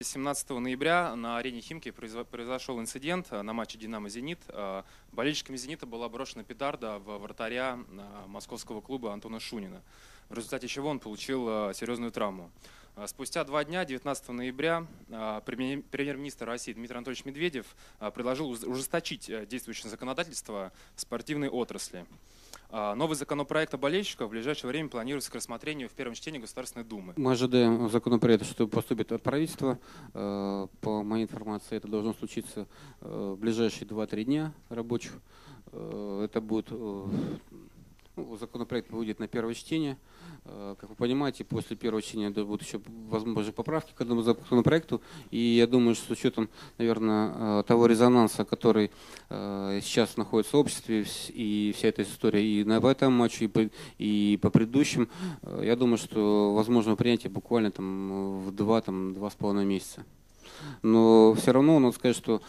17 ноября на арене «Химки» произошел инцидент на матче «Динамо-Зенит». Болельщиками «Зенита» была брошена петарда в вратаря московского клуба Антона Шунина, в результате чего он получил серьезную травму. Спустя 2 дня, 19 ноября, премьер-министр России Дмитрий Анатольевич Медведев предложил ужесточить действующее законодательство в спортивной отрасли. Новый законопроект о болельщиках в ближайшее время планируется к рассмотрению в первом чтении Государственной Думы. Мы ожидаем законопроекта, что поступит от правительства. По моей информации, это должно случиться в ближайшие 2-3 дня рабочих. Это будет, законопроект будет на первое чтение. Как вы понимаете, после первого чтения будут еще возможны поправки к этому законопроекту. И я думаю, что с учетом, наверное, того резонанса, который сейчас находится в обществе, и вся эта история и на этом матче, и по предыдущим, я думаю, что возможно принятие буквально в 2-2,5 месяца. Но все равно надо сказать, что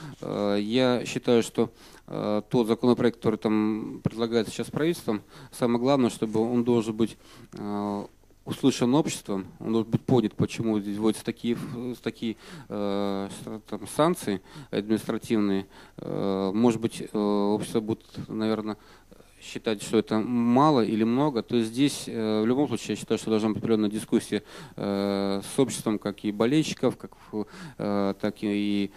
я считаю, что тот законопроект, который там предлагается сейчас правительством, самое главное, чтобы он должен быть услышан обществом, он должен быть понят, почему здесь вводятся такие санкции административные. Может быть, общество будет, наверное, считать, что это мало или много, то здесь в любом случае я считаю, что должна быть определенная дискуссия с обществом, как и болельщиков, так и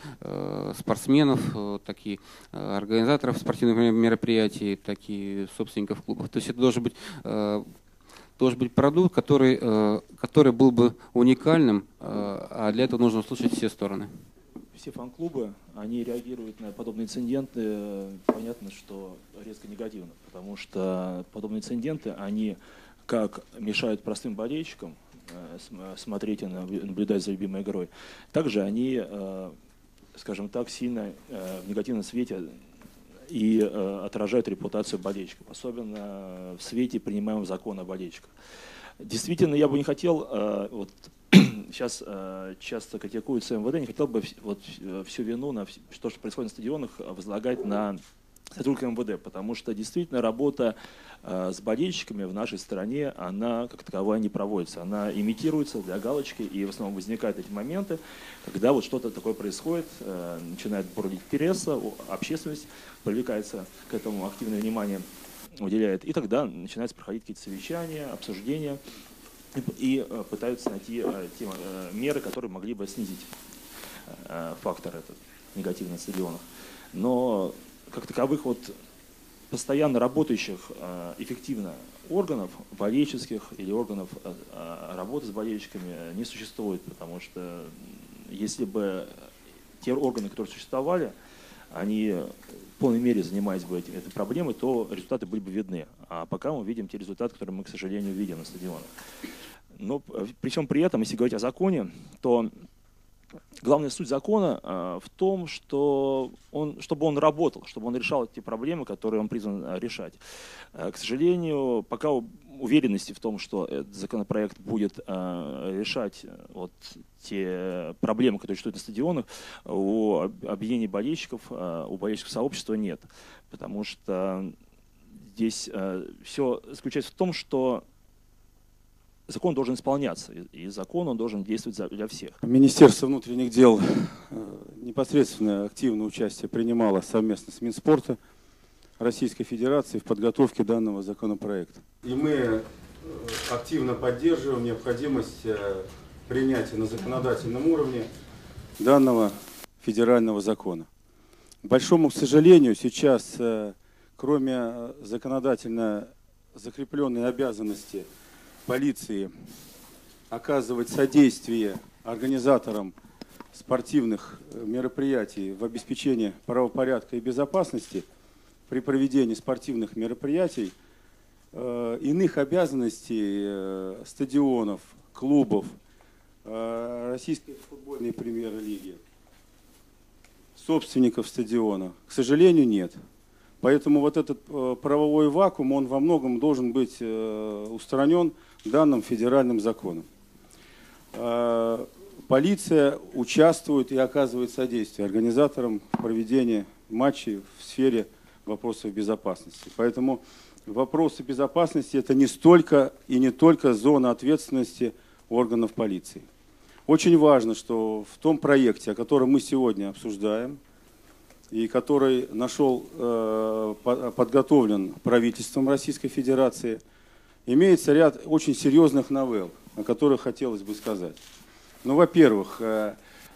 спортсменов, так и организаторов спортивных мероприятий, так и собственников клубов. То есть это должен быть продукт, который был бы уникальным, а для этого нужно услышать все стороны. Все фан-клубы, они реагируют на подобные инциденты, понятно, что резко негативно, потому что подобные инциденты, они как мешают простым болельщикам смотреть и наблюдать за любимой игрой, также они, скажем так, сильно в негативном свете и отражают репутацию болельщиков, особенно в свете принимаемого закона о болельщиках. Действительно, я бы не хотел, сейчас часто критикуется МВД, не хотел бы всю вину на то, что происходит на стадионах, возлагать на сотрудников МВД, потому что действительно работа с болельщиками в нашей стране, она как таковая не проводится. Она имитируется для галочки, и в основном возникают эти моменты, когда что-то такое происходит, начинает бурлить пресса, общественность привлекается к этому, активное внимание уделяет, и тогда начинаются проходить какие-то совещания, обсуждения, и пытаются найти те меры, которые могли бы снизить фактор этот негативный на стадионах. Но как таковых постоянно работающих эффективно органов болельщических или органов работы с болельщиками не существует, потому что если бы те органы, которые существовали, они в полной мере занимались бы этой проблемой, то результаты были бы видны. А пока мы видим те результаты, которые мы, к сожалению, видим на стадионах. Но причем при этом, если говорить о законе, то главная суть закона в том, чтобы он работал, чтобы он решал те проблемы, которые он призван решать. К сожалению, пока уверенности в том, что этот законопроект будет решать те проблемы, которые существуют на стадионах, у объединений болельщиков, у болельщиков сообщества нет. Потому что здесь все заключается в том, что закон должен исполняться, и закон он должен действовать для всех. Министерство внутренних дел непосредственно активное участие принимало совместно с Минспорта Российской Федерации в подготовке данного законопроекта. И мы активно поддерживаем необходимость принятия на законодательном уровне данного федерального закона. К большому сожалению, сейчас, кроме законодательно закрепленной обязанности полиции оказывать содействие организаторам спортивных мероприятий в обеспечении правопорядка и безопасности при проведении спортивных мероприятий, иных обязанностей стадионов, клубов, Российской футбольной премьер-лиги, собственников стадиона, к сожалению, нет. Поэтому этот правовой вакуум, он во многом должен быть устранен данным федеральным законом. Полиция участвует и оказывает содействие организаторам проведения матчей в сфере вопросов безопасности. Поэтому вопросы безопасности – это не столько и не только зона ответственности органов полиции. Очень важно, что в том проекте, о котором мы сегодня обсуждаем, и который подготовлен правительством Российской Федерации, имеется ряд очень серьезных новелл, о которых хотелось бы сказать. Ну, во-первых,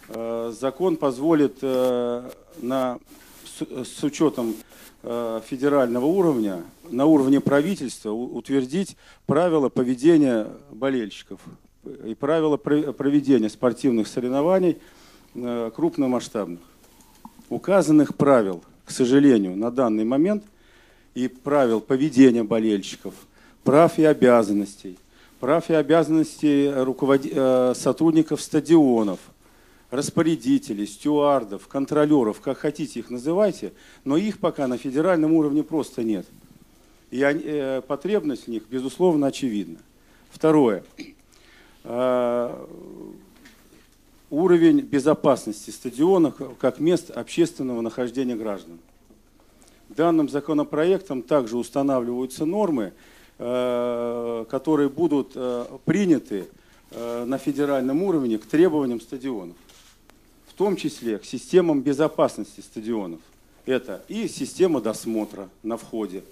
закон позволит с учетом федерального уровня, на уровне правительства утвердить правила поведения болельщиков и правила проведения спортивных соревнований крупномасштабных. Указанных правил, к сожалению, на данный момент и правил поведения болельщиков, прав и обязанностей сотрудников стадионов, распорядителей, стюардов, контролеров, как хотите их называйте, но их пока на федеральном уровне просто нет. И потребность в них, безусловно, очевидна. Второе. Уровень безопасности стадионов как мест общественного нахождения граждан. Данным законопроектом также устанавливаются нормы, которые будут приняты на федеральном уровне к требованиям стадионов, в том числе к системам безопасности стадионов. Это и система досмотра на входе,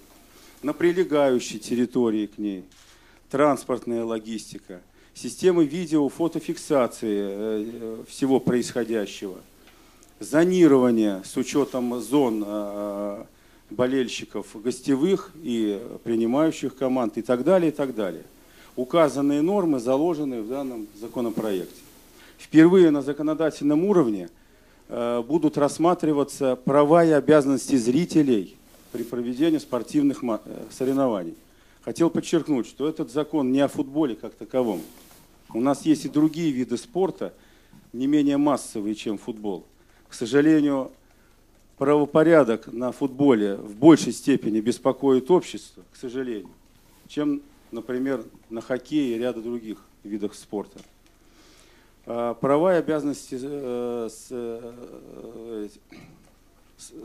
на прилегающей территории к ней, транспортная логистика, системы видео-фотофиксации всего происходящего, зонирование с учетом зон болельщиков гостевых и принимающих команд и так далее, и так далее. Указанные нормы заложены в данном законопроекте. Впервые на законодательном уровне будут рассматриваться права и обязанности зрителей при проведении спортивных соревнований. Хотел подчеркнуть, что этот закон не о футболе как таковом. У нас есть и другие виды спорта, не менее массовые, чем футбол. К сожалению, правопорядок на футболе в большей степени беспокоит общество, к сожалению, чем, например, на хоккее и ряда других видах спорта. Права и обязанности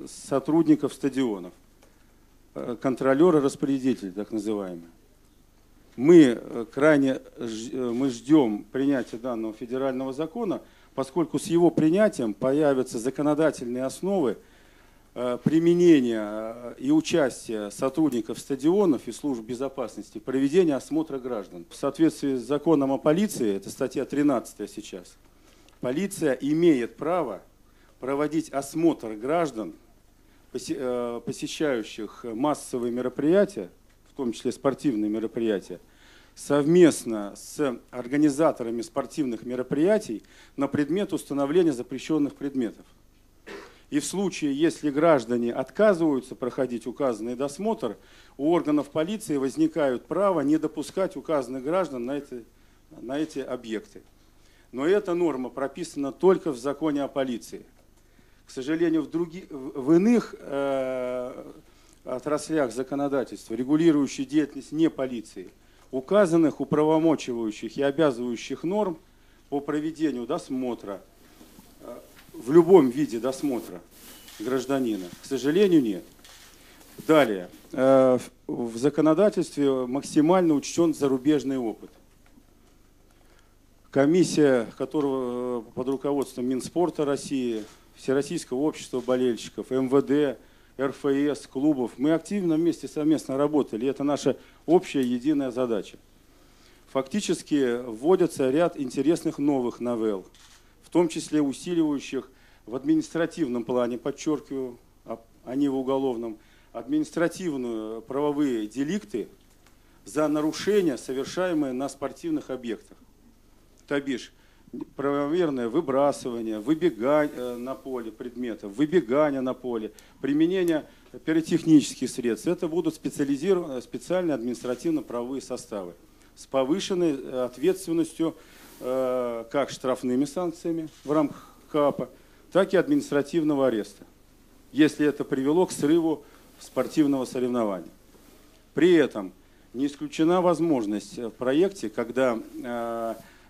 сотрудников стадионов, контролеры, распорядители, так называемые. Мы ждем принятия данного федерального закона, поскольку с его принятием появятся законодательные основы применения и участия сотрудников стадионов и служб безопасности, проведения осмотра граждан. В соответствии с законом о полиции, это статья 13 сейчас, полиция имеет право проводить осмотр граждан, посещающих массовые мероприятия, в том числе спортивные мероприятия, совместно с организаторами спортивных мероприятий на предмет установления запрещенных предметов. И в случае, если граждане отказываются проходить указанный досмотр, у органов полиции возникает право не допускать указанных граждан на эти объекты. Но эта норма прописана только в законе о полиции. К сожалению, в иных отраслях законодательства, регулирующих деятельность не полиции, указанных, управомочивающих и обязывающих норм по проведению досмотра, в любом виде досмотра гражданина, к сожалению, нет. Далее, в законодательстве максимально учтен зарубежный опыт. Комиссия, которая под руководством Минспорта России, Всероссийского общества болельщиков, МВД, РФС, клубов, мы активно вместе совместно работали, и это наша общая единая задача. Фактически вводится ряд интересных новых новелл, в том числе усиливающих в административном плане, подчеркиваю, а не в уголовном, административные правовые деликты за нарушения, совершаемые на спортивных объектах. То бишь, правомерное выбрасывание, выбегание на поле предметов, выбегание на поле, применение пиротехнических средств. Это будут специальные административно-правовые составы с повышенной ответственностью как штрафными санкциями в рамках КАПа, так и административного ареста, если это привело к срыву спортивного соревнования. При этом не исключена возможность в проекте, когда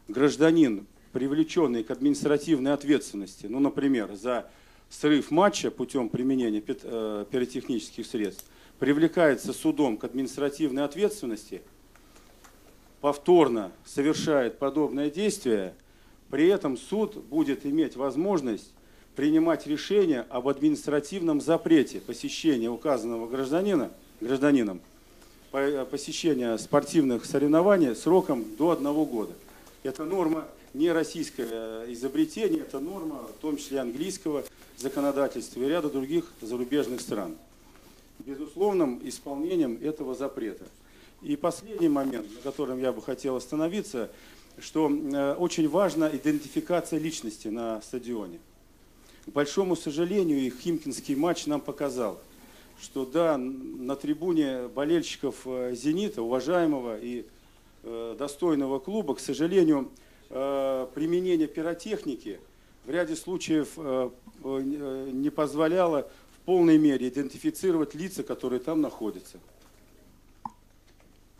гражданин, привлеченный к административной ответственности, ну, например, за срыв матча путем применения пиротехнических средств, привлекается судом к административной ответственности, повторно совершает подобное действие, При этом суд будет иметь возможность принимать решение об административном запрете посещения указанного гражданином посещения спортивных соревнований сроком до 1 года. Это норма не российское изобретение, это норма, в том числе английского законодательства и ряда других зарубежных стран. Безусловным исполнением этого запрета. И последний момент, на котором я бы хотел остановиться, что очень важна идентификация личности на стадионе. К большому сожалению, и химкинский матч нам показал, что да, на трибуне болельщиков «Зенита», уважаемого и достойного клуба, к сожалению, применение пиротехники в ряде случаев не позволяло в полной мере идентифицировать лица, которые там находятся.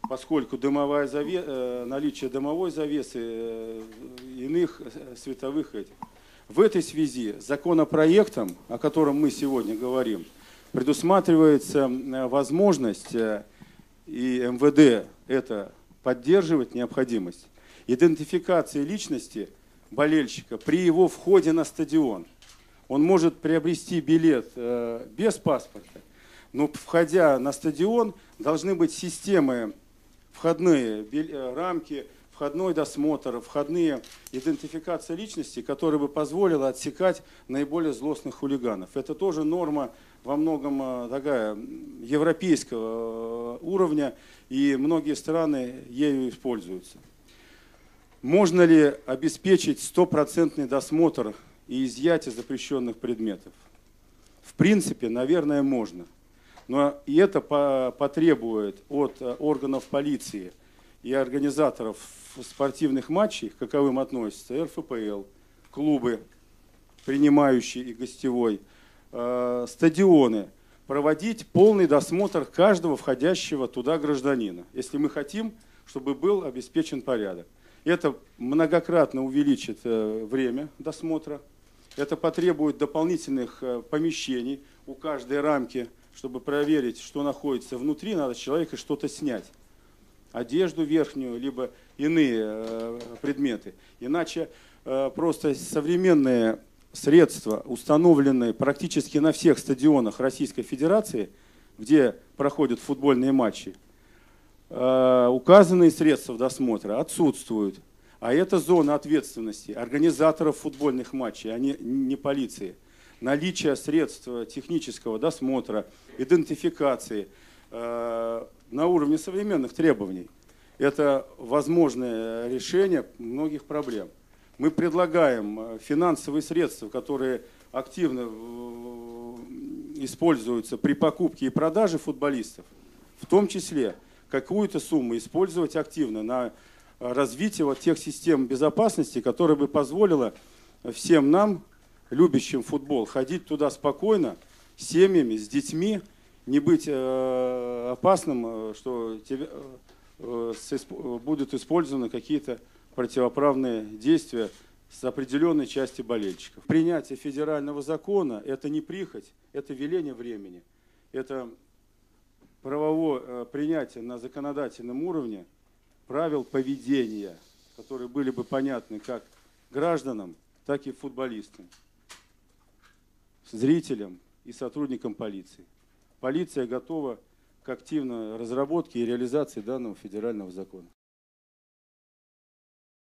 Поскольку наличие дымовой завесы, иных световых этих. В этой связи законопроектом, о котором мы сегодня говорим, предусматривается возможность, и МВД это поддерживает, необходимость идентификации личности болельщика при его входе на стадион. Он может приобрести билет без паспорта, но входя на стадион должны быть системы входные рамки, входной досмотр, входные идентификация личности, которая бы позволила отсекать наиболее злостных хулиганов. Это тоже норма во многом такая европейского уровня, и многие страны ею используются. Можно ли обеспечить стопроцентный досмотр и изъятие запрещенных предметов? В принципе, наверное, можно. Но и это потребует от органов полиции и организаторов спортивных матчей, к каковым относятся РФПЛ, клубы, принимающие и гостевой, стадионы, проводить полный досмотр каждого входящего туда гражданина, если мы хотим, чтобы был обеспечен порядок. Это многократно увеличит время досмотра, это потребует дополнительных помещений у каждой рамки, чтобы проверить, что находится внутри, надо с человека что-то снять. Одежду верхнюю, либо иные предметы. Иначе просто современные средства, установленные практически на всех стадионах Российской Федерации, где проходят футбольные матчи, указанные средства досмотра отсутствуют. А это зона ответственности организаторов футбольных матчей, а не полиции. Наличие средств технического досмотра, идентификации на уровне современных требований. Это возможное решение многих проблем. Мы предлагаем финансовые средства, которые активно используются при покупке и продаже футболистов, в том числе какую-то сумму использовать активно на развитие вот тех систем безопасности, которые бы позволило всем нам, любящим футбол, ходить туда спокойно, с семьями, с детьми, не быть опасным, что будут использованы какие-то противоправные действия с определенной части болельщиков. Принятие федерального закона – это не прихоть, это веление времени, это правовое принятие на законодательном уровне правил поведения, которые были бы понятны как гражданам, так и футболистам, зрителям и сотрудникам полиции. Полиция готова к активной разработке и реализации данного федерального закона.